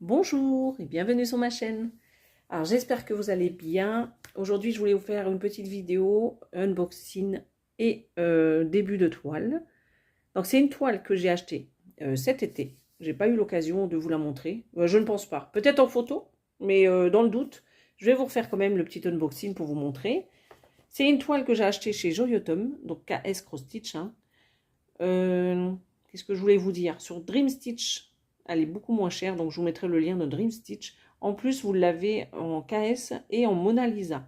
Bonjour et bienvenue sur ma chaîne. Alors j'espère que vous allez bien. Aujourd'hui je voulais vous faire une petite vidéo unboxing et début de toile. Donc c'est une toile que j'ai achetée cet été. J'ai pas eu l'occasion de vous la montrer. Je ne pense pas. Peut-être en photo, mais dans le doute, je vais vous refaire quand même le petit unboxing pour vous montrer. C'est une toile que j'ai achetée chez Joyotom, donc KS Cross Stitch. Hein. Qu'est-ce que je voulais vous dire? Sur Dream Stitch, elle est beaucoup moins chère, donc je vous mettrai le lien de Dream Stitch. En plus, vous l'avez en KS et en Mona Lisa.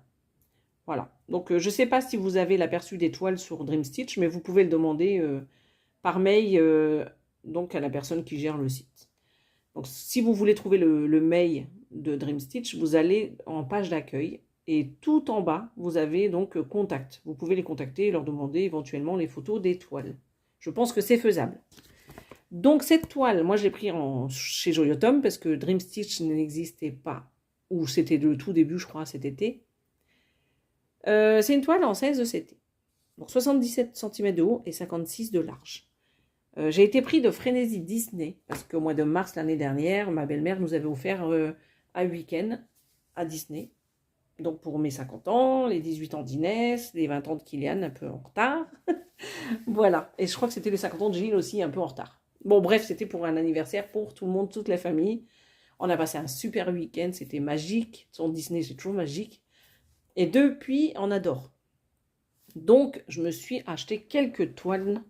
Voilà. Donc, je ne sais pas si vous avez l'aperçu des toiles sur Dream Stitch, mais vous pouvez le demander par mail donc à la personne qui gère le site. Donc, si vous voulez trouver le mail de Dream Stitch, vous allez en page d'accueil et tout en bas, vous avez donc contact. Vous pouvez les contacter et leur demander éventuellement les photos des toiles. Je pense que c'est faisable. Donc cette toile, moi je l'ai pris chez Joyotom parce que Dream Stitch n'existait pas, ou c'était le tout début je crois cet été. C'est une toile en 16 de CT, donc 77 cm de haut et 56 de large. J'ai été pris de frénésie Disney parce qu'au mois de mars l'année dernière, ma belle-mère nous avait offert un week-end à Disney. Donc pour mes 50 ans, les 18 ans d'Inès, les 20 ans de Kylian un peu en retard. Voilà, et je crois que c'était les 50 ans de Gilles aussi un peu en retard. Bon bref, c'était pour un anniversaire pour tout le monde, toute la famille. On a passé un super week-end, c'était magique. Son Disney, c'est toujours magique. Et depuis, on adore. Donc, je me suis acheté quelques toiles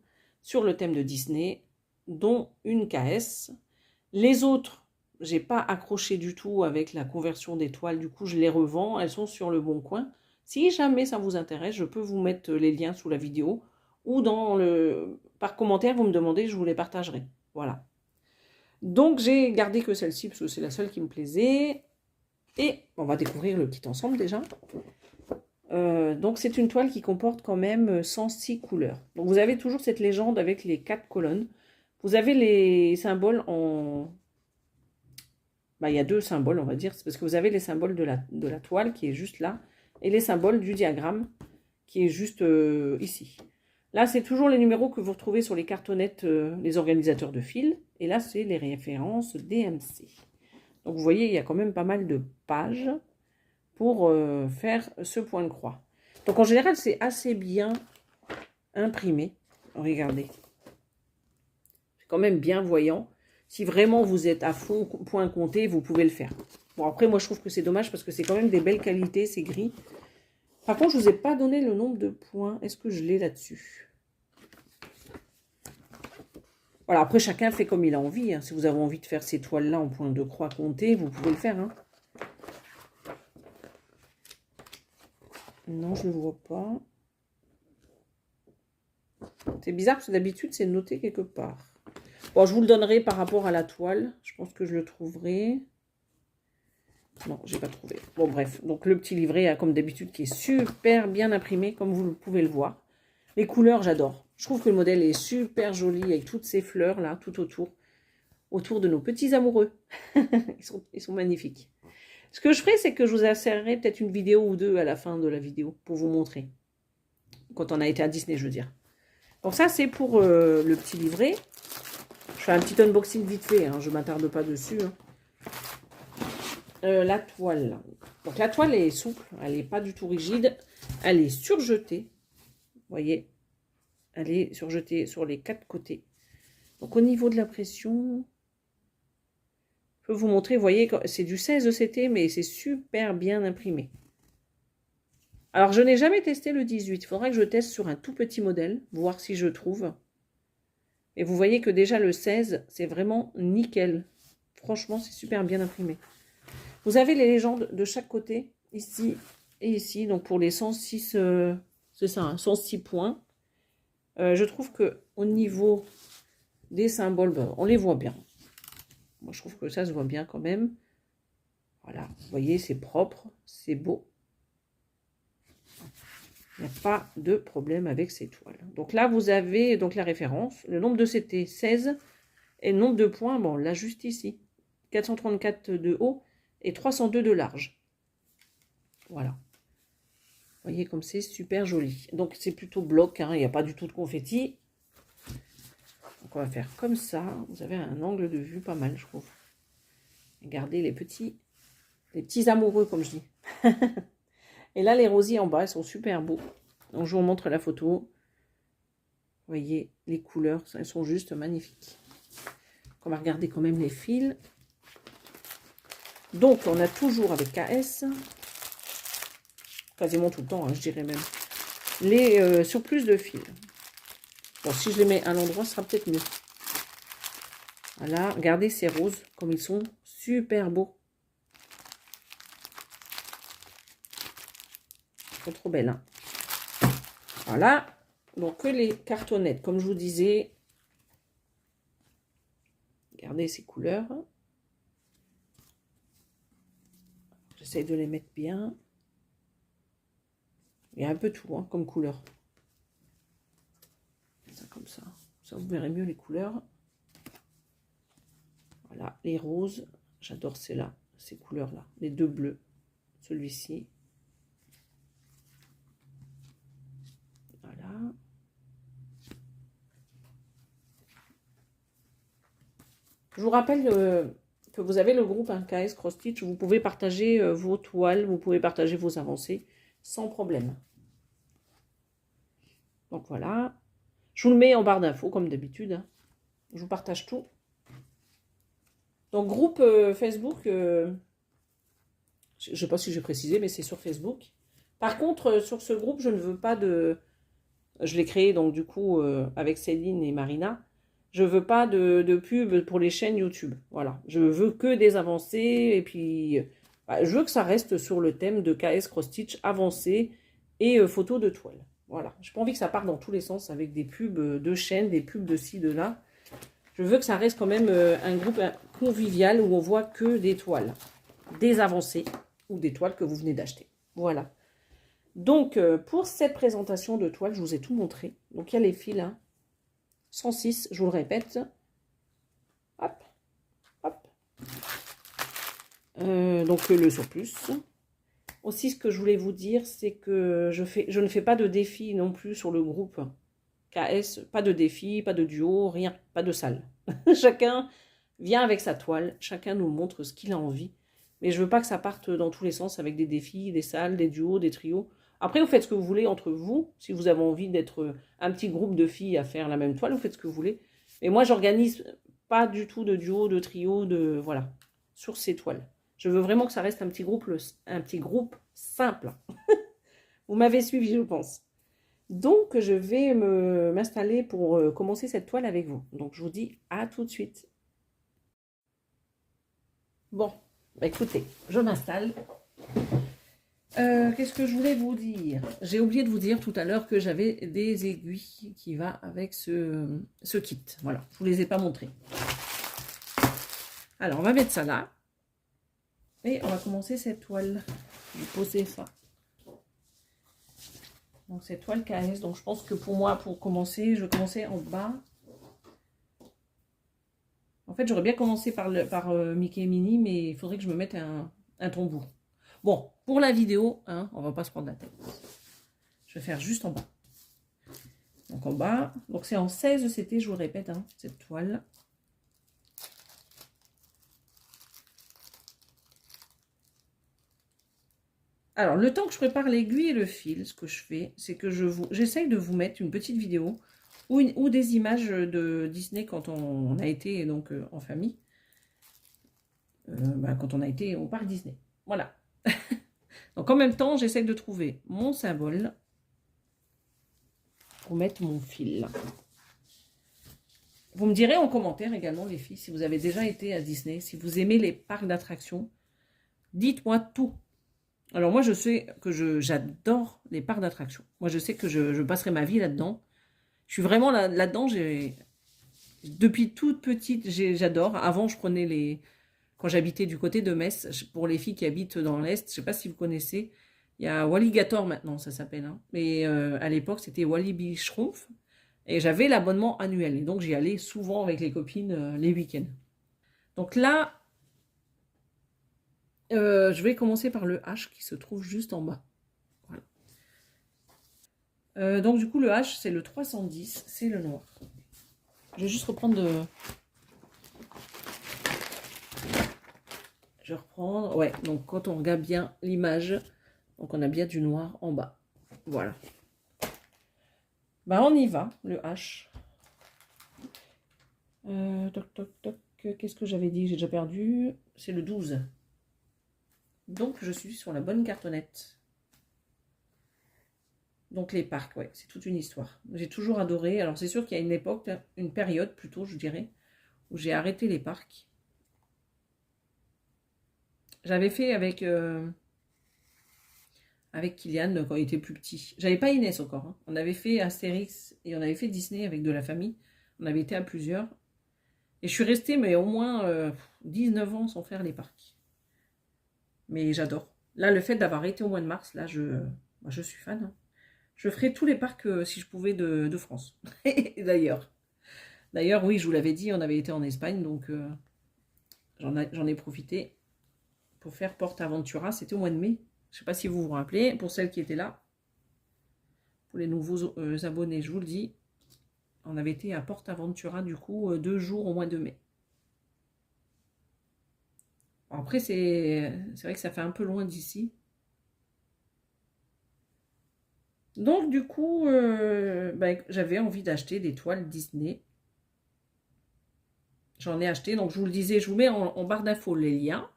sur le thème de Disney, dont une KS. Les autres, j'ai pas accroché du tout avec la conversion des toiles, du coup je les revends, elles sont sur le bon coin. Si jamais ça vous intéresse, je peux vous mettre les liens sous la vidéo ou par commentaire, vous me demandez, je vous les partagerai. Voilà. Donc j'ai gardé que celle-ci parce que c'est la seule qui me plaisait. Et on va découvrir le kit ensemble déjà. Donc c'est une toile qui comporte quand même 106 couleurs. Donc vous avez toujours cette légende avec les 4 colonnes. Vous avez les symboles en... il y a 2 symboles, on va dire. C'est parce que vous avez les symboles de la toile qui est juste là. Et les symboles du diagramme qui est juste ici. Là, c'est toujours les numéros que vous retrouvez sur les cartonnettes, les organisateurs de fil. Et là, c'est les références DMC. Donc, vous voyez, il y a quand même pas mal de pages pour faire ce point de croix. Donc, en général, c'est assez bien imprimé. Regardez. C'est quand même bien voyant. Si vraiment vous êtes à fond point compté, vous pouvez le faire. Bon, après, moi, je trouve que c'est dommage parce que c'est quand même des belles qualités, c'est gris. Par contre, je ne vous ai pas donné le nombre de points. Est-ce que je l'ai là-dessus? Voilà, après, chacun fait comme il a envie. Hein. Si vous avez envie de faire ces toiles-là en point de croix compté, vous pouvez le faire. Hein. Non, je ne le vois pas. C'est bizarre parce que d'habitude, c'est noté quelque part. Bon, je vous le donnerai par rapport à la toile. Je pense que je le trouverai. Non, j'ai pas trouvé. Bon, bref. Donc, le petit livret, comme d'habitude, qui est super bien imprimé, comme vous pouvez le voir. Les couleurs, j'adore. Je trouve que le modèle est super joli avec toutes ces fleurs-là, tout autour de nos petits amoureux. ils sont magnifiques. Ce que je ferai, c'est que je vous insérerai peut-être une vidéo ou deux à la fin de la vidéo pour vous montrer. Quand on a été à Disney, je veux dire. Donc ça, c'est pour le petit livret. Je fais un petit unboxing vite fait, hein, je ne m'attarde pas dessus. Hein. La toile. Donc la toile est souple, elle n'est pas du tout rigide. Elle est surjetée. Vous voyez, elle est surjetée sur les 4 côtés. Donc au niveau de la pression, je peux vous montrer, vous voyez, c'est du 16 ECT, mais c'est super bien imprimé. Alors je n'ai jamais testé le 18, il faudra que je teste sur un tout petit modèle, voir si je trouve. Et vous voyez que déjà le 16, c'est vraiment nickel. Franchement, c'est super bien imprimé. Vous avez les légendes de chaque côté, ici et ici. Donc pour les 106, c'est ça, hein, 106 points. Je trouve qu'au niveau des symboles, ben, on les voit bien. Moi, je trouve que ça se voit bien quand même. Voilà, vous voyez, c'est propre, c'est beau. Il n'y a pas de problème avec ces toiles. Donc là, vous avez donc la référence. Le nombre de CT, 16. Et le nombre de points, bon, là, juste ici. 434 de haut et 302 de large. Voilà. Vous voyez comme c'est super joli. Donc, c'est plutôt bloc, hein, il n'y a pas du tout de confetti. Donc, on va faire comme ça. Vous avez un angle de vue pas mal, je trouve. Regardez les petits amoureux, comme je dis. Et là, les rosiers en bas, ils sont super beaux. Donc, je vous montre la photo. Vous voyez, les couleurs, elles sont juste magnifiques. On va regarder quand même les fils. Donc, on a toujours avec KS, quasiment tout le temps, hein, je dirais même, les surplus de fils. Bon, si je les mets à l'endroit, ce sera peut-être mieux. Voilà, regardez ces roses, comme ils sont super beaux. Ils sont trop belles, hein. Voilà, donc que les cartonnettes, comme je vous disais. Regardez ces couleurs. J'essaie de les mettre bien. Il y a un peu tout, hein, comme couleur. Ça comme ça. Ça, vous verrez mieux les couleurs. Voilà, les roses. J'adore celles-là, ces couleurs-là. Les deux bleus. Celui-ci. Voilà. Je vous rappelle que vous avez le groupe KS Cross Stitch. Vous pouvez partager vos toiles, vous pouvez partager vos avancées sans problème. Donc voilà. Je vous le mets en barre d'infos comme d'habitude, hein. Je vous partage tout. Donc groupe Facebook, je ne sais pas si j'ai précisé, mais c'est sur Facebook. Par contre, sur ce groupe, je ne veux pas de... Je l'ai créé donc du coup avec Céline et Marina. Je veux pas de pub pour les chaînes YouTube. Voilà. Je veux que des avancées. Et puis, je veux que ça reste sur le thème de KS Cross Stitch avancées et photos de toile. Voilà. Je n'ai pas envie que ça parte dans tous les sens avec des pubs de chaînes, des pubs de ci, de là. Je veux que ça reste quand même un groupe convivial où on voit que des toiles. Des avancées ou des toiles que vous venez d'acheter. Voilà. Donc, pour cette présentation de toile, je vous ai tout montré. Donc, il y a les fils, hein. 106, je vous le répète. Hop, hop. Donc, le surplus. Aussi, ce que je voulais vous dire, c'est que je ne fais pas de défi non plus sur le groupe KS. Pas de défi, pas de duo, rien, pas de salle. Chacun vient avec sa toile. Chacun nous montre ce qu'il a envie. Mais je ne veux pas que ça parte dans tous les sens avec des défis, des salles, des duos, des trios. Après, vous faites ce que vous voulez entre vous. Si vous avez envie d'être un petit groupe de filles à faire la même toile, vous faites ce que vous voulez. Mais moi, j'organise pas du tout de duo, de trio, voilà, sur ces toiles. Je veux vraiment que ça reste un petit groupe simple. Vous m'avez suivi, je pense. Donc, je vais m'installer pour commencer cette toile avec vous. Donc, je vous dis à tout de suite. Bon, bah écoutez, je m'installe. Qu'est-ce que je voulais vous dire? J'ai oublié de vous dire tout à l'heure que j'avais des aiguilles qui va avec ce kit. Voilà, je ne vous les ai pas montrées. Alors, on va mettre ça là. Et on va commencer cette toile. Je vais poser ça. Donc, cette toile KS. Donc, je pense que pour moi, pour commencer, je vais commencer en bas. En fait, j'aurais bien commencé par Mickey et Minnie, mais il faudrait que je me mette un tambour. Bon, pour la vidéo, hein, on va pas se prendre la tête. Je vais faire juste en bas. Donc en bas, donc c'est en 16 CT, je vous le répète, hein, cette toile. Alors, le temps que je prépare l'aiguille et le fil, ce que je fais, c'est que j'essaye de vous mettre une petite vidéo ou des images de Disney quand on a été donc en famille. Quand on a été au parc Disney. Voilà. Donc en même temps, j'essaie de trouver mon symbole pour mettre mon fil. Vous me direz en commentaire également, les filles, si vous avez déjà été à Disney, si vous aimez les parcs d'attractions, dites-moi tout. Alors moi, je sais que j'adore les parcs d'attractions. Moi, je sais que je passerai ma vie là-dedans. Je suis vraiment là-dedans. Depuis toute petite, j'adore. Avant, je prenais quand j'habitais du côté de Metz, pour les filles qui habitent dans l'Est, je ne sais pas si vous connaissez, il y a Walligator maintenant, ça s'appelle. Hein. Mais à l'époque, c'était Walibi Schrumpf. Et j'avais l'abonnement annuel. Et donc, j'y allais souvent avec les copines les week-ends. Donc là, je vais commencer par le H qui se trouve juste en bas. Voilà. Donc, du coup, le H, c'est le 310, c'est le noir. Je vais juste reprendre Je vais reprendre. Ouais, donc quand on regarde bien l'image, donc on a bien du noir en bas. Voilà. Bah on y va, le H. Toc, toc, toc. Qu'est-ce que j'avais dit? J'ai déjà perdu. C'est le 12. Donc je suis sur la bonne cartonnette. Donc les parcs, ouais, c'est toute une histoire. J'ai toujours adoré. Alors c'est sûr qu'il y a une époque, une période plutôt, je dirais, où j'ai arrêté les parcs. J'avais fait avec Kylian quand il était plus petit. J'avais pas Inès encore. Hein. On avait fait Astérix et on avait fait Disney avec de la famille. On avait été à plusieurs. Et je suis restée, mais au moins 19 ans sans faire les parcs. Mais j'adore. Là, le fait d'avoir été au mois de mars, là, je suis fan. Hein. Je ferais tous les parcs, si je pouvais, de France. D'ailleurs. D'ailleurs, oui, je vous l'avais dit, on avait été en Espagne, donc j'en ai profité pour faire Porta Aventura. C'était au mois de mai. Je ne sais pas si vous vous rappelez. Pour celles qui étaient là, pour les nouveaux abonnés, je vous le dis, on avait été à Porta Aventura, du coup, 2 jours au mois de mai. Après, c'est vrai que ça fait un peu loin d'ici. Donc, du coup, j'avais envie d'acheter des toiles Disney. J'en ai acheté. Donc, je vous le disais, je vous mets en barre d'infos les liens.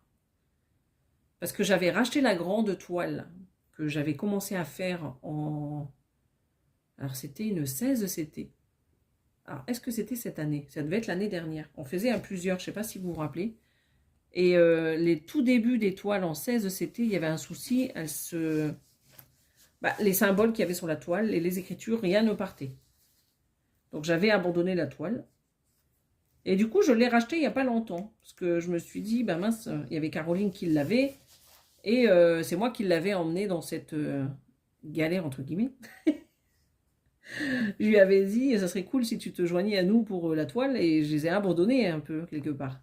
Parce que j'avais racheté la grande toile que j'avais commencé à faire en... Alors, c'était une 16, c'était. Alors, est-ce que c'était cette année? Ça devait être l'année dernière. On faisait à plusieurs, je ne sais pas si vous vous rappelez. Et les tout débuts des toiles en 16, c'était, il y avait un souci, les symboles qu'il y avait sur la toile et les écritures, rien ne partait. Donc j'avais abandonné la toile. Et du coup, je l'ai racheté il n'y a pas longtemps. Parce que je me suis dit, ben mince, il y avait Caroline qui l'avait. Et c'est moi qui l'avais emmenée dans cette galère, entre guillemets. Je lui avais dit, ça serait cool si tu te joignais à nous pour la toile. Et je les ai abandonnés un peu, quelque part.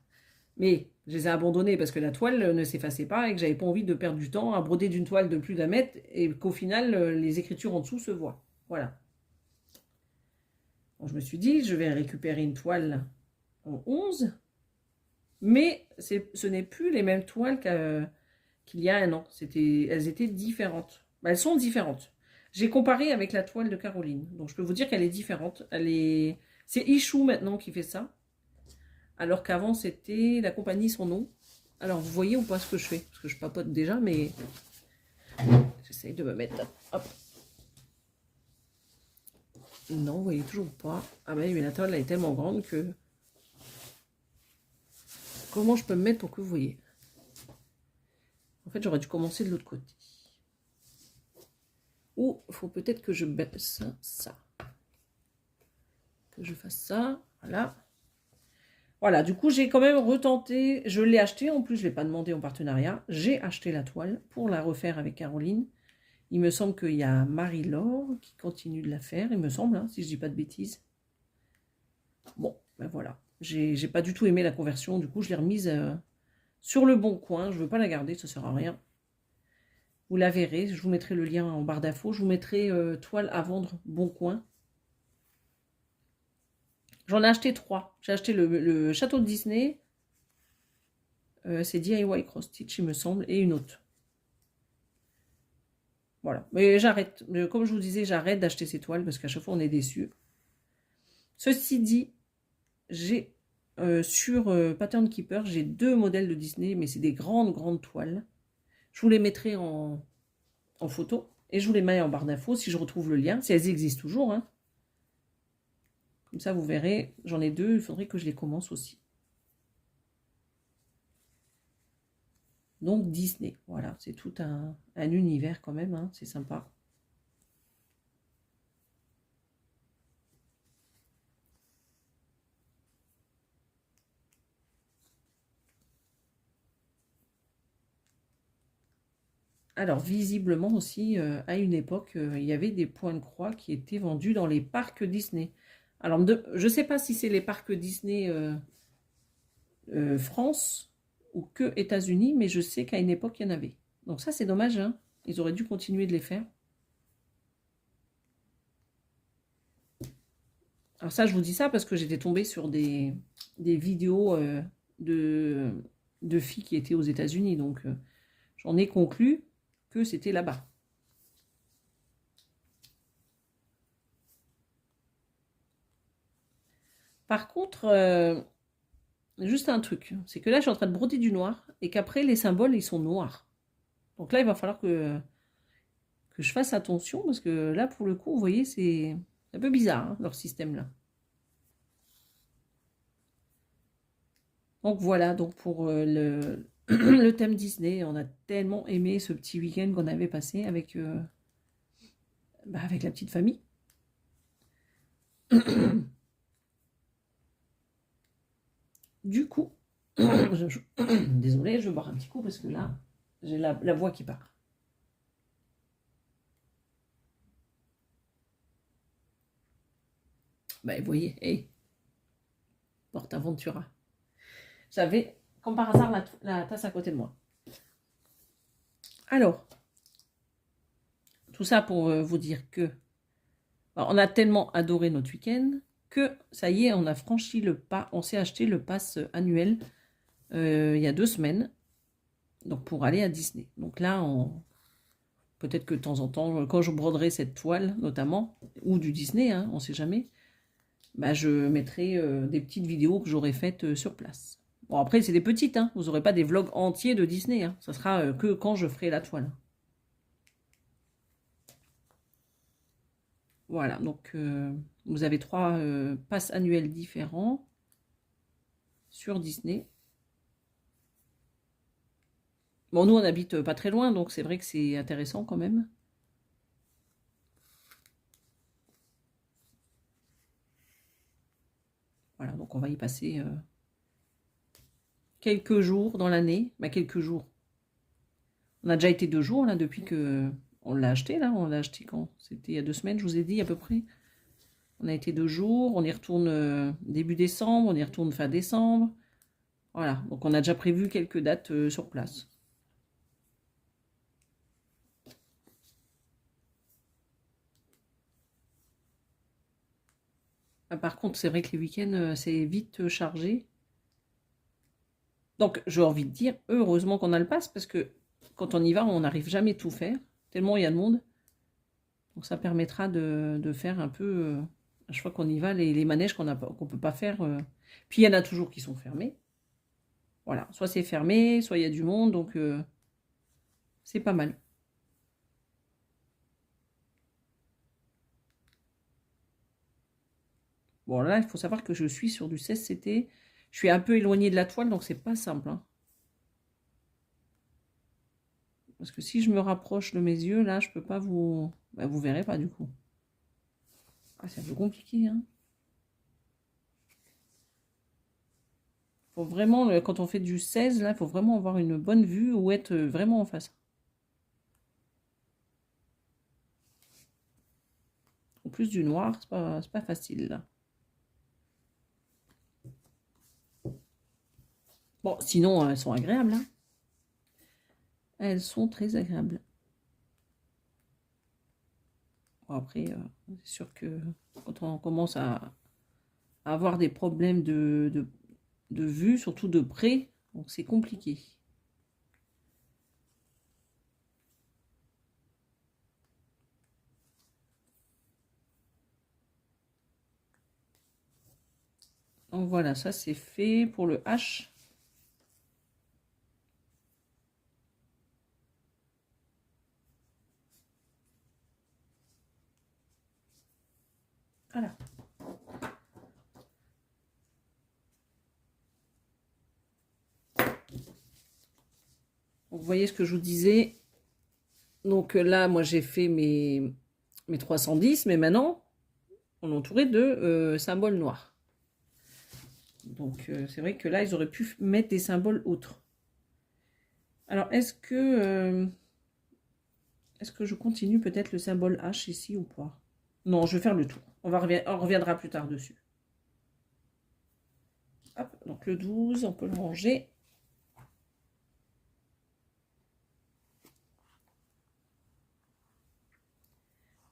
Mais je les ai abandonnés parce que la toile ne s'effaçait pas et que j'avais pas envie de perdre du temps à broder d'une toile de plus d'1 mètre et qu'au final, les écritures en dessous se voient. Voilà. Donc, je me suis dit, je vais récupérer une toile en 11, mais ce n'est plus les mêmes toiles qu'il y a 1 an. Elles étaient différentes. Elles sont différentes. J'ai comparé avec la toile de Caroline. Donc, je peux vous dire qu'elle est différente. C'est Ichou maintenant qui fait ça. Alors qu'avant, c'était la compagnie Son Nom. Alors, vous voyez ou pas ce que je fais? Parce que je papote déjà, mais j'essaye de me mettre... Hop. Non, vous voyez toujours pas. Ah ben, mais la toile, elle est tellement grande que... Comment je peux me mettre pour que vous voyez? En fait, j'aurais dû commencer de l'autre côté. Ou, il faut peut-être que je baisse ça. Que je fasse ça. Voilà. Voilà, du coup, j'ai quand même retenté, je l'ai acheté, en plus, je ne l'ai pas demandé en partenariat. J'ai acheté la toile pour la refaire avec Caroline. Il me semble qu'il y a Marie-Laure qui continue de la faire, il me semble, hein, si je ne dis pas de bêtises. Bon, ben voilà. J'ai pas du tout aimé la conversion, du coup, je l'ai remise sur le bon coin. Je ne veux pas la garder, ça ne sert à rien. Vous la verrez, je vous mettrai le lien en barre d'infos. Je vous mettrai toile à vendre bon coin. J'en ai acheté 3. J'ai acheté le château de Disney. C'est DIY Cross Stitch, il me semble. Et une autre. Voilà. Mais j'arrête. Comme je vous disais, j'arrête d'acheter ces toiles parce qu'à chaque fois, on est déçus. Ceci dit, j'ai sur Pattern Keeper, j'ai 2 modèles de Disney, mais c'est des grandes, grandes toiles. Je vous les mettrai en photo. Et je vous les mets en barre d'infos si je retrouve le lien. Si elles existent toujours, hein. Comme ça, vous verrez, j'en ai 2, il faudrait que je les commence aussi. Donc, Disney, voilà, c'est tout un univers quand même, hein, c'est sympa. Alors, visiblement aussi, à une époque, il y avait des points de croix qui étaient vendus dans les parcs Disney. Alors, je ne sais pas si c'est les parcs Disney France ou que États-Unis, mais je sais qu'à une époque, il y en avait. Donc ça, c'est dommage, hein. Ils auraient dû continuer de les faire. Alors ça, je vous dis ça parce que j'étais tombée sur des vidéos de filles qui étaient aux États-Unis. Donc, j'en ai conclu que c'était là-bas. Par contre, juste un truc, c'est que là, je suis en train de broder du noir et qu'après, les symboles, ils sont noirs. Donc là, il va falloir que je fasse attention parce que là, pour le coup, vous voyez, c'est un peu bizarre, hein, leur système-là. Donc voilà, donc pour le thème Disney, on a tellement aimé ce petit week-end qu'on avait passé avec, avec la petite famille. Du coup, désolée, je vais boire un petit coup parce que là, j'ai la voix qui part. Vous voyez, hey, PortAventura. J'avais, comme par hasard, la tasse à côté de moi. Alors, tout ça pour vous dire que on a tellement adoré notre week-end que ça y est, on a franchi le pas, on s'est acheté le pass annuel il y a 2 semaines, donc pour aller à Disney. Donc là, peut-être que de temps en temps, quand je broderai cette toile notamment, ou du Disney, hein, on ne sait jamais, je mettrai des petites vidéos que j'aurai faites sur place. Bon, après, c'est des petites, hein, vous n'aurez pas des vlogs entiers de Disney, hein, ça sera que quand je ferai la toile. Voilà, donc vous avez 3 passes annuels différents sur Disney. Bon, nous, on habite pas très loin, donc c'est vrai que c'est intéressant quand même. Voilà, donc on va y passer quelques jours dans l'année. Quelques jours. On a déjà été 2 jours, là, depuis que on l'a acheté, là. On l'a acheté quand? C'était il y a 2 semaines, je vous ai dit, à peu près. On a été 2 jours, on y retourne début décembre, on y retourne fin décembre. Voilà, donc on a déjà prévu quelques dates sur place. Par contre, c'est vrai que les week-ends, c'est vite chargé. Donc, j'ai envie de dire, heureusement qu'on a le pass, parce que quand on y va, on n'arrive jamais à tout faire, tellement il y a de monde. Donc, ça permettra de faire un peu, à chaque fois qu'on y va, les manèges qu'on ne peut pas faire. Puis, il y en a toujours qui sont fermés. Voilà, soit c'est fermé, soit il y a du monde, donc c'est pas mal. Bon, là, il faut savoir que je suis sur du 16CT. Je suis un peu éloignée de la toile, donc c'est pas simple. Hein. Parce que si je me rapproche de mes yeux, là, je peux pas vous... vous verrez pas, du coup. Ah, c'est un peu compliqué, hein. Faut vraiment, quand on fait du 16, là, il faut vraiment avoir une bonne vue ou être vraiment en face. En plus du noir, c'est pas facile, là. Bon, sinon, elles sont agréables, hein. Elles sont très agréables. Bon, après, c'est sûr que quand on commence à avoir des problèmes de vue, surtout de près, donc c'est compliqué. Donc voilà, ça c'est fait pour le H. Voilà. Donc, vous voyez ce que je vous disais. Donc là, moi j'ai fait mes 310, mais maintenant, on est entouré de symboles noirs. Donc c'est vrai que là, ils auraient pu mettre des symboles autres. Alors, est-ce que je continue peut-être le symbole H ici ou pas? Non, je vais faire le tour. On reviendra plus tard dessus. Hop, donc le 12, on peut le ranger.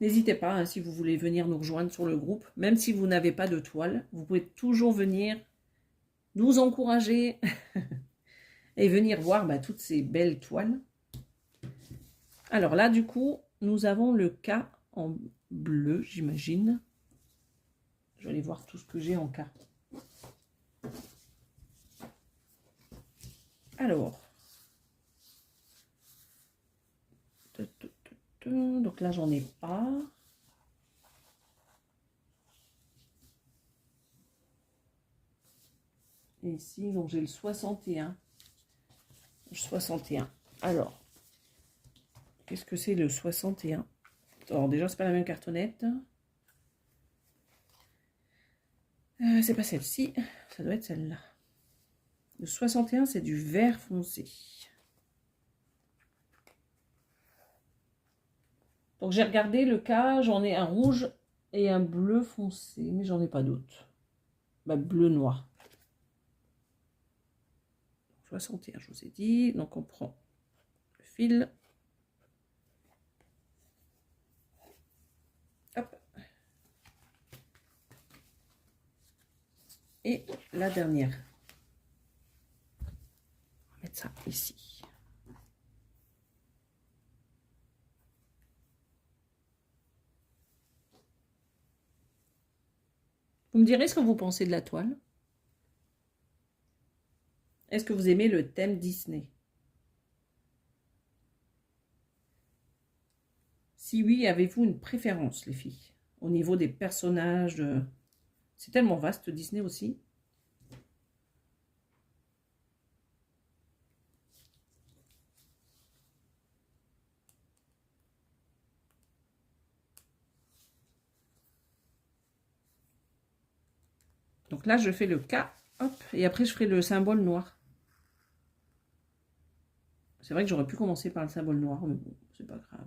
N'hésitez pas, hein, si vous voulez venir nous rejoindre sur le groupe, même si vous n'avez pas de toile, vous pouvez toujours venir nous encourager et venir voir bah, toutes ces belles toiles. Alors là, du coup, nous avons le cas en bleu, j'imagine. Je vais aller voir tout ce que j'ai en cas. Alors, donc là, j'en ai pas. Et ici, donc j'ai le 61. 61. Alors, qu'est-ce que c'est le 61? Alors déjà, c'est pas la même cartonnette. C'est pas celle-ci, ça doit être celle-là. Le 61, c'est du vert foncé. Donc j'ai regardé le cas, j'en ai un rouge et un bleu foncé, mais j'en ai pas d'autres. Bah, bleu noir. 61, je vous ai dit. Donc on prend le fil. Hop. Et la dernière. On va mettre ça ici. Vous me direz ce que vous pensez de la toile. Est-ce que vous aimez le thème Disney? Si oui, avez-vous une préférence, les filles, au niveau des personnages? C'est tellement vaste, Disney aussi. Donc là, je fais le K, hop, et après, je ferai le symbole noir. C'est vrai que j'aurais pu commencer par le symbole noir, mais bon, c'est pas grave.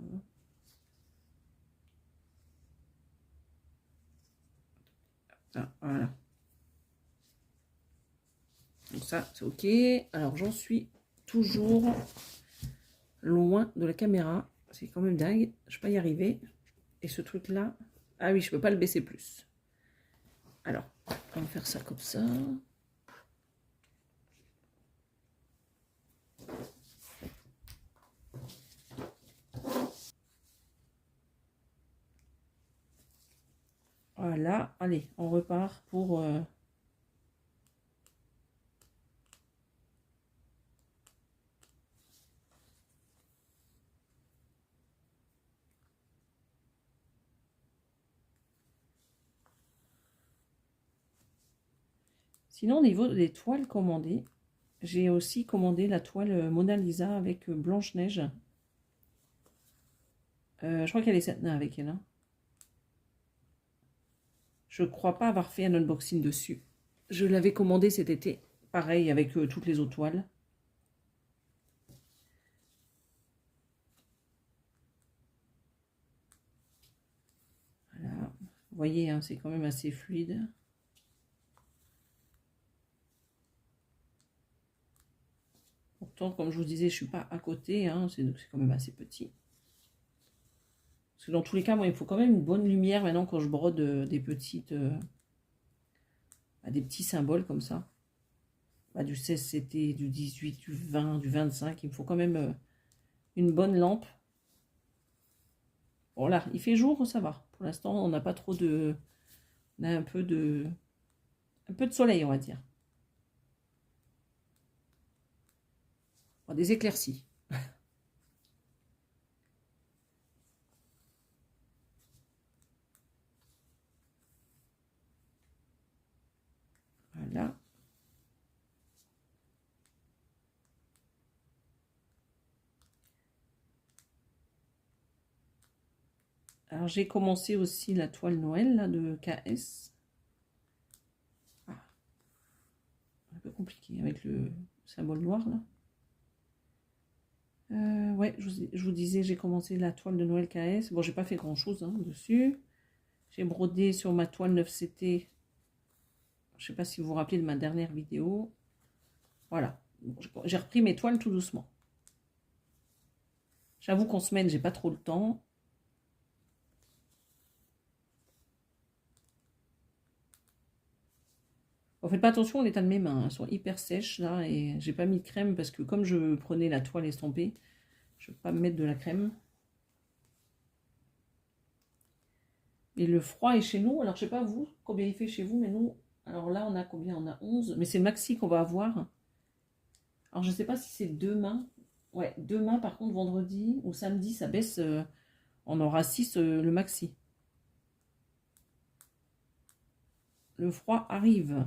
Ah, voilà. Donc ça, c'est ok. Alors, j'en suis toujours loin de la caméra. C'est quand même dingue. Je ne peux pas y arriver. Et ce truc-là... Ah oui, je ne peux pas le baisser plus. Alors, on va faire ça comme ça. Voilà. Allez, on repart pour... Sinon, au niveau des toiles commandées, j'ai aussi commandé la toile Mona Lisa avec Blanche-Neige. Je crois qu'elle est cette avec elle. Hein. Je crois pas avoir fait un unboxing dessus. Je l'avais commandé cet été. Pareil avec toutes les autres toiles. Voilà. Vous voyez, hein, c'est quand même assez fluide. Pourtant, comme je vous disais, je ne suis pas à côté. Hein, c'est quand même assez petit. Parce que dans tous les cas, moi, il faut quand même une bonne lumière maintenant quand je brode des petites... des petits symboles comme ça. Du 16 CT, du 18, du 20, du 25. Il me faut quand même une bonne lampe. Bon là, il fait jour, ça va. Pour l'instant, on n'a pas trop de... On a un peu de soleil, on va dire. Bon, des éclaircies. Voilà. Alors, j'ai commencé aussi la toile Noël là, de KS. Ah. Un peu compliqué avec le symbole noir là. Ouais, je vous disais, j'ai commencé la toile de Noël KS. Bon, j'ai pas fait grand chose hein, dessus. J'ai brodé sur ma toile 9CT. Je sais pas si vous vous rappelez de ma dernière vidéo. Voilà. J'ai repris mes toiles tout doucement. J'avoue qu'en semaine, j'ai pas trop le temps. Bon, faites pas attention à l'état de mes mains, hein. Elles sont hyper sèches là et j'ai pas mis de crème parce que comme je prenais la toile estampée, je ne vais pas me mettre de la crème. Et le froid est chez nous, alors je sais pas vous, combien il fait chez vous, mais nous, alors là on a combien? On a 11, mais c'est le maxi qu'on va avoir. Alors je sais pas si c'est demain. Ouais, demain par contre, vendredi ou samedi, ça baisse, on aura 6 le maxi. Le froid arrive.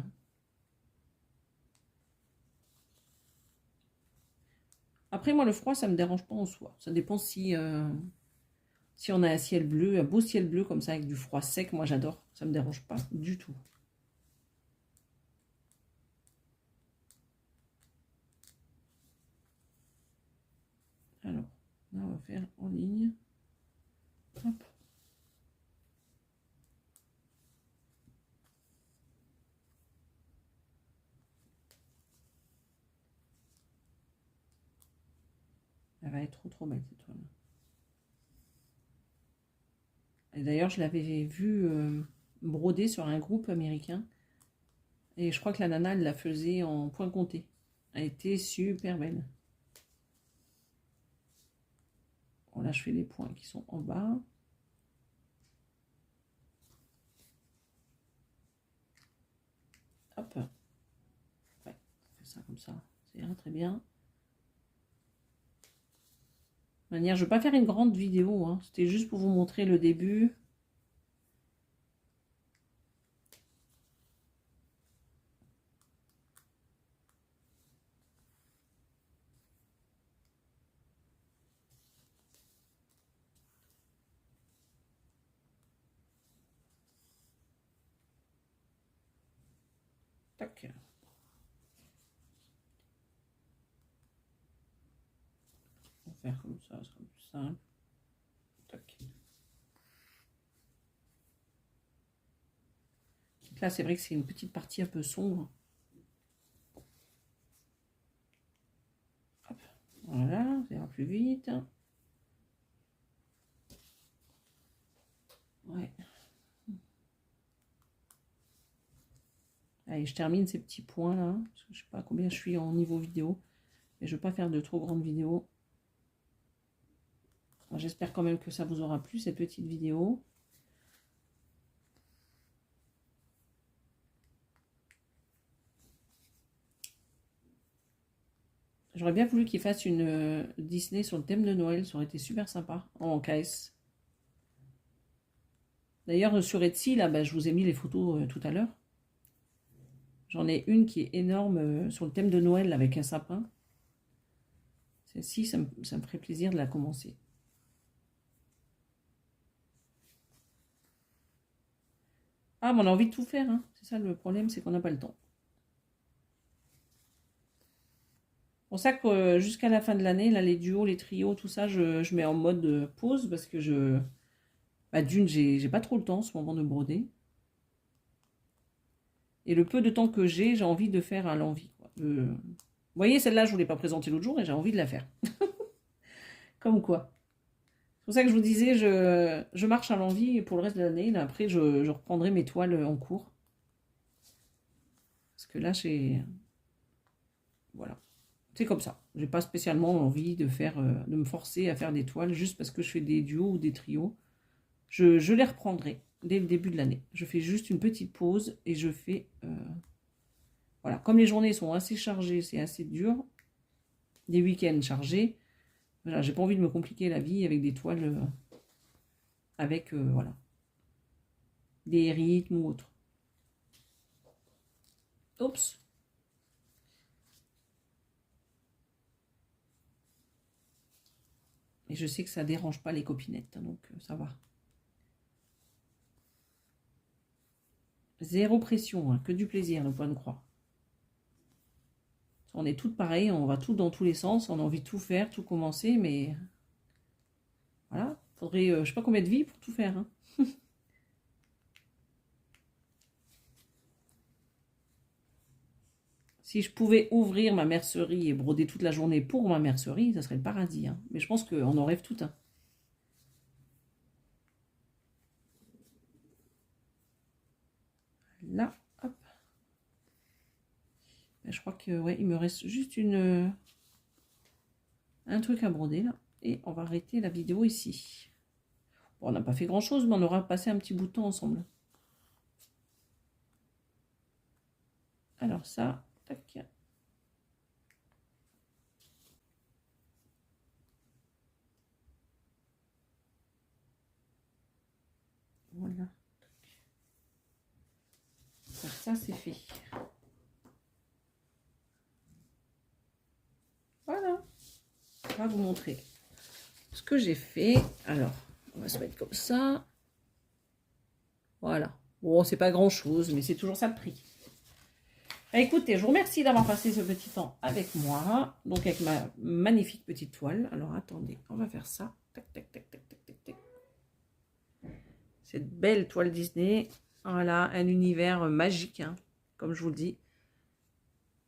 Après moi le froid ça me dérange pas en soi. Ça dépend si on a un ciel bleu, un beau ciel bleu comme ça avec du froid sec, moi j'adore. Ça me dérange pas du tout. Alors, là on va faire en ligne. Hop. Elle va être trop belle cette toile. Et d'ailleurs, je l'avais vue broder sur un groupe américain. Et je crois que la nana, elle la faisait en point compté. Elle était super belle. Bon, là, je fais les points qui sont en bas. Hop. Ouais, on fait ça comme ça. C'est très bien. De manière, je ne vais pas faire une grande vidéo. Hein. C'était juste pour vous montrer le début. Tac. On va faire comme ça, ça sera plus simple. Tac. Là, c'est vrai que c'est une petite partie un peu sombre. Hop. Voilà, ça ira plus vite. Ouais. Allez, je termine ces petits points là. Parce que je ne sais pas combien je suis en niveau vidéo. Mais je ne vais pas faire de trop grandes vidéos. J'espère quand même que ça vous aura plu cette petite vidéo. J'aurais bien voulu qu'il fasse une Disney sur le thème de Noël. Ça aurait été super sympa en KS. D'ailleurs, sur Etsy, là, bah, je vous ai mis les photos tout à l'heure. J'en ai une qui est énorme sur le thème de Noël avec un sapin. Celle-ci, ça me ferait plaisir de la commencer. Ah, mais on a envie de tout faire. Hein. C'est ça le problème, c'est qu'on n'a pas le temps. C'est pour ça que jusqu'à la fin de l'année, là, les duos, les trios, tout ça, je mets en mode pause parce que bah, d'une, j'ai pas trop le temps en ce moment de broder. Et le peu de temps que j'ai envie de faire à l'envie. Vous voyez, celle-là, je ne vous l'ai pas présentée l'autre jour et j'ai envie de la faire. Comme quoi. C'est pour ça que je vous disais, je marche à l'envie pour le reste de l'année. Après, je reprendrai mes toiles en cours. Parce que là, j'ai... Voilà. C'est comme ça. J'ai pas spécialement envie de me forcer à faire des toiles juste parce que je fais des duos ou des trios. Je les reprendrai dès le début de l'année. Je fais juste une petite pause et je fais... voilà. Comme les journées sont assez chargées, c'est assez dur. Des week-ends chargés. Voilà, j'ai pas envie de me compliquer la vie avec des toiles... avec, voilà. Des rythmes ou autres. Oups. Et je sais que ça dérange pas les copinettes, donc ça va. Zéro pression, hein, que du plaisir, le point de croix. On est toutes pareilles, on va tout dans tous les sens, on a envie de tout faire, tout commencer, mais voilà, faudrait je sais pas combien de vies pour tout faire. Hein. Si je pouvais ouvrir ma mercerie et broder toute la journée pour ma mercerie, ça serait le paradis. Hein. Mais je pense qu'on en rêve tout. Hein. Là, hop. Je crois que ouais, il me reste juste un truc à broder là. Et on va arrêter la vidéo ici. Bon, on n'a pas fait grand chose, mais on aura passé un petit bout de temps ensemble. Alors ça, tac. Voilà. Donc ça, c'est fait. Voilà. On va vous montrer ce que j'ai fait. Alors, on va se mettre comme ça. Voilà. Bon, c'est pas grand chose, mais c'est toujours ça le prix. Écoutez, je vous remercie d'avoir passé ce petit temps avec moi. Donc, avec ma magnifique petite toile. Alors, attendez, on va faire ça. Tac, tac, tac, tac, tac, tac, tac. Cette belle toile Disney. Voilà, un univers magique, hein, comme je vous le dis.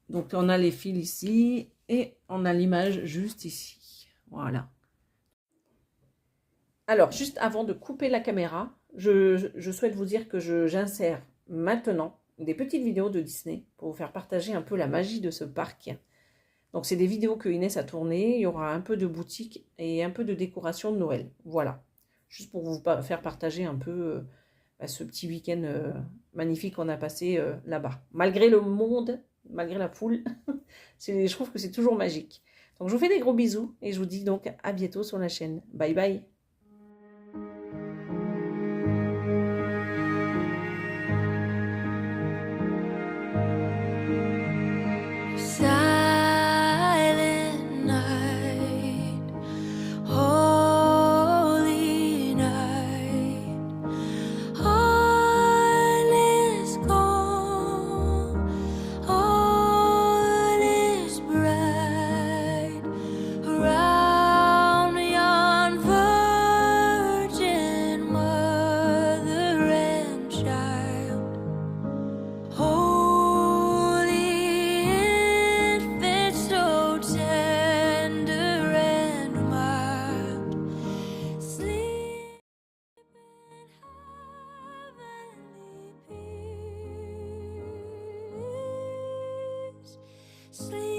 Donc, on a les fils ici et on a l'image juste ici. Voilà. Alors, juste avant de couper la caméra, je souhaite vous dire que j'insère maintenant des petites vidéos de Disney pour vous faire partager un peu la magie de ce parc. Donc, c'est des vidéos que Inès a tournées. Il y aura un peu de boutique et un peu de décoration de Noël. Voilà. Juste pour vous faire partager un peu ce petit week-end magnifique qu'on a passé là-bas. Malgré le monde, malgré la foule, je trouve que c'est toujours magique. Donc, je vous fais des gros bisous et je vous dis donc à bientôt sur la chaîne. Bye bye. Sleep.